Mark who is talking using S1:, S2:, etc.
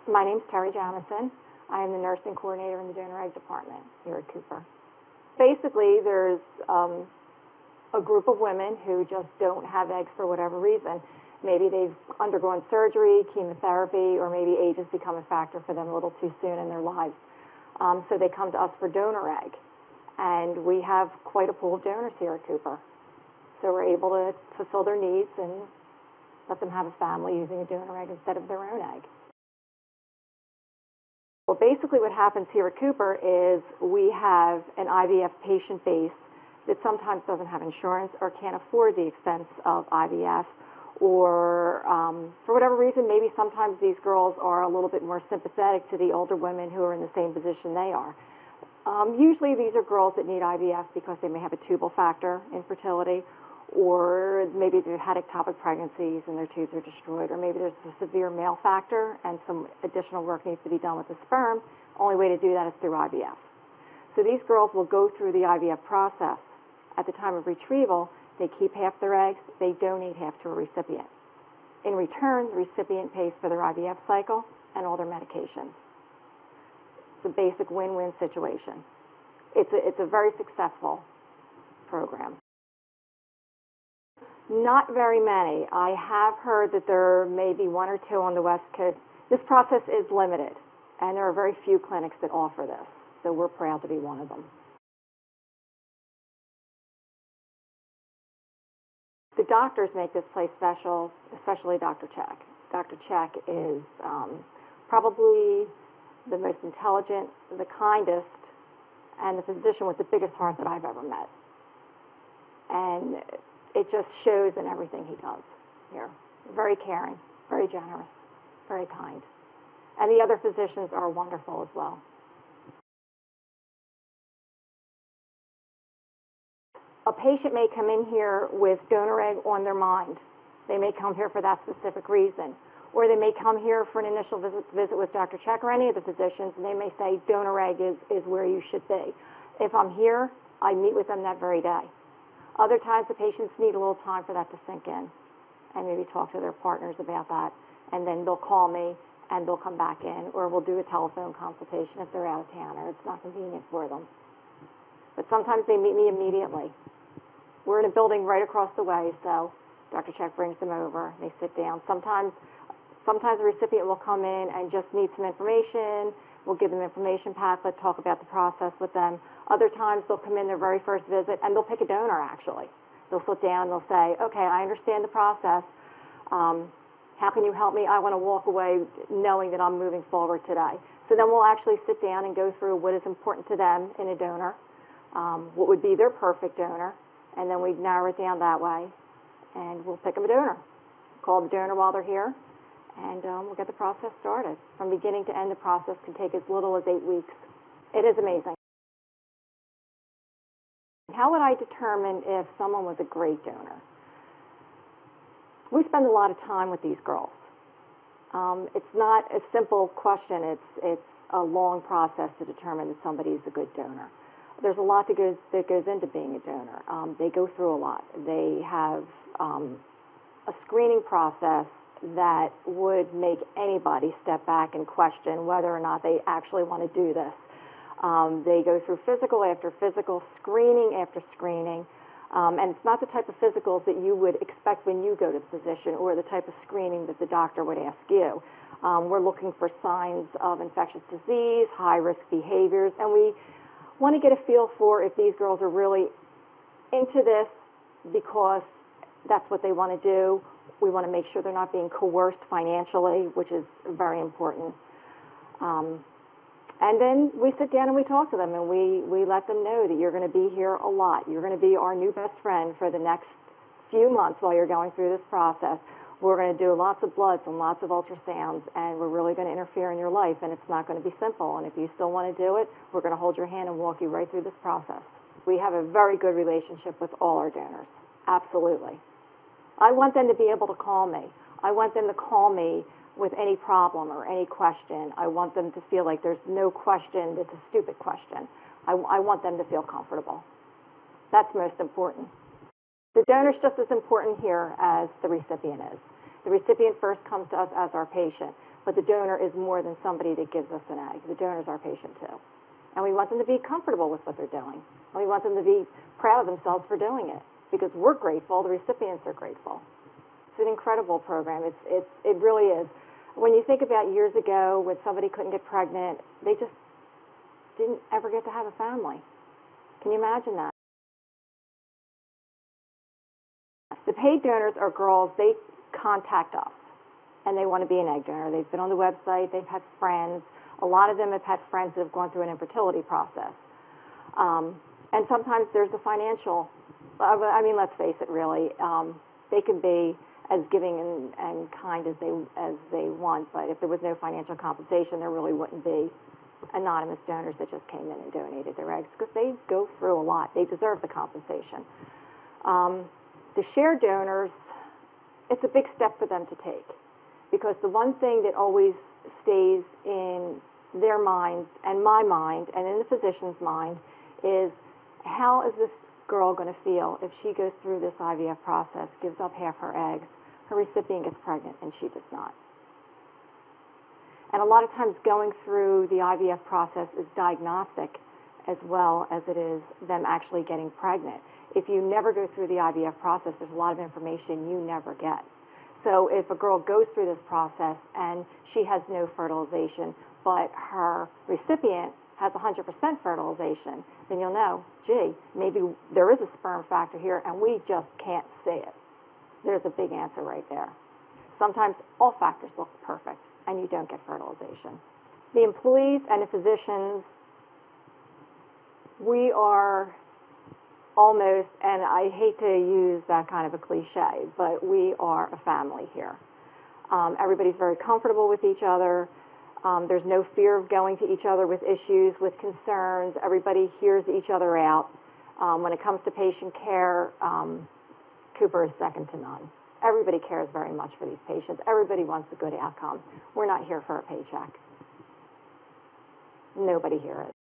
S1: My name's Terry Jamison. I am the nursing coordinator in the donor egg department here at Cooper. Basically, there's a group of women who just don't have eggs for whatever reason. Maybe they've undergone surgery, chemotherapy, or maybe age has become a factor for them a little too soon in their lives. So they come to us for donor egg. And we have quite a pool of donors here at Cooper. So we're able to fulfill their needs and let them have a family using a donor egg instead of their own egg. Well, basically what happens here at Cooper is we have an IVF patient base that sometimes doesn't have insurance or can't afford the expense of IVF, or for whatever reason, maybe sometimes these girls are a little bit more sympathetic to the older women who are in the same position they are. Usually these are girls that need IVF because they may have a tubal factor, infertility, or maybe they've had ectopic pregnancies and their tubes are destroyed, or maybe there's a severe male factor and some additional work needs to be done with the sperm. Only way to do that is through IVF. So these girls will go through the IVF process. At the time of retrieval, they keep half their eggs, they donate half to a recipient. In return, the recipient pays for their IVF cycle and all their medications. It's a basic win-win situation. It's a very successful program. Not very many. I have heard that there may be one or two on the West Coast. This process is limited, and there are very few clinics that offer this, so we're proud to be one of them. The doctors make this place special, especially Dr. Check. Dr. Check is probably the most intelligent, the kindest, and the physician with the biggest heart that I've ever met. And it just shows in everything he does here. Very caring, very generous, very kind. And the other physicians are wonderful as well. A patient may come in here with donor egg on their mind. They may come here for that specific reason. Or they may come here for an initial visit with Dr. Check or any of the physicians, and they may say donor egg is where you should be. If I'm here, I meet with them that very day. Other times the patients need a little time for that to sink in and maybe talk to their partners about that. And then they'll call me and they'll come back in, or we'll do a telephone consultation if they're out of town or it's not convenient for them. But sometimes they meet me immediately. We're in a building right across the way, so Dr. Check brings them over, they sit down. Sometimes a recipient will come in and just need some information. We'll give them information packet, talk about the process with them. Other times they'll come in their very first visit and they'll pick a donor actually. They'll sit down, they'll say, okay, I understand the process. How can you help me? I want to walk away knowing that I'm moving forward today. So then we'll actually sit down and go through what is important to them in a donor, what would be their perfect donor, and then we narrow it down that way, and we'll pick them a donor. Call the donor while they're here, and we'll get the process started. From beginning to end, the process can take as little as 8 weeks. It is amazing. How would I determine if someone was a great donor? We spend a lot of time with these girls. It's not a simple question. It's a long process to determine that somebody is a good donor. There's a lot that goes into being a donor. They go through a lot. They have a screening process that would make anybody step back and question whether or not they actually want to do this. They go through physical after physical, screening after screening, and it's not the type of physicals that you would expect when you go to the physician or the type of screening that the doctor would ask you. We're looking for signs of infectious disease, high-risk behaviors, and we want to get a feel for if these girls are really into this because that's what they want to do. We want to make sure they're not being coerced financially, which is very important. And then we sit down and we talk to them and we let them know that you're going to be here a lot. You're going to be our new best friend for the next few months while you're going through this process. We're going to do lots of bloods and lots of ultrasounds, and we're really going to interfere in your life, and it's not going to be simple. And if you still want to do it, we're going to hold your hand and walk you right through this process. We have a very good relationship with all our donors. Absolutely. I want them to be able to call me. I want them to call me with any problem or any question. I want them to feel like there's no question that's a stupid question. I want them to feel comfortable. That's most important. The donor's just as important here as the recipient is. The recipient first comes to us as our patient, But the donor is more than somebody that gives us an egg. The donor is our patient too. And we want them to be comfortable with what they're doing. And we want them to be proud of themselves for doing it, because we're grateful, the recipients are grateful. It's an incredible program. It really is. When you think about years ago when somebody couldn't get pregnant, they just didn't ever get to have a family. Can you imagine that? The paid donors are girls. They contact us, and they want to be an egg donor. They've been on the website. They've had friends. A lot of them have had friends that have gone through an infertility process. And sometimes there's a financial, I mean, let's face it, really. They can be as giving and kind as they want, but if there was no financial compensation, there really wouldn't be anonymous donors that just came in and donated their eggs, because they go through a lot. They deserve the compensation. The shared donors, it's a big step for them to take, because the one thing that always stays in their minds and my mind and in the physician's mind is, how is this girl going to feel if she goes through this IVF process, gives up half her eggs, her recipient gets pregnant, and she does not? And a lot of times going through the IVF process is diagnostic as well as it is them actually getting pregnant. If you never go through the IVF process, there's a lot of information you never get. So if a girl goes through this process and she has no fertilization, but her recipient has 100% fertilization, then you'll know, gee, maybe there is a sperm factor here and we just can't see it. There's a big answer right there. Sometimes all factors look perfect and you don't get fertilization. The employees and the physicians, we are almost, and I hate to use that kind of a cliche, but we are a family here. Everybody's very comfortable with each other. There's no fear of going to each other with issues, with concerns. Everybody hears each other out. When it comes to patient care, Cooper is second to none. Everybody cares very much for these patients. Everybody wants a good outcome. We're not here for a paycheck. Nobody here is.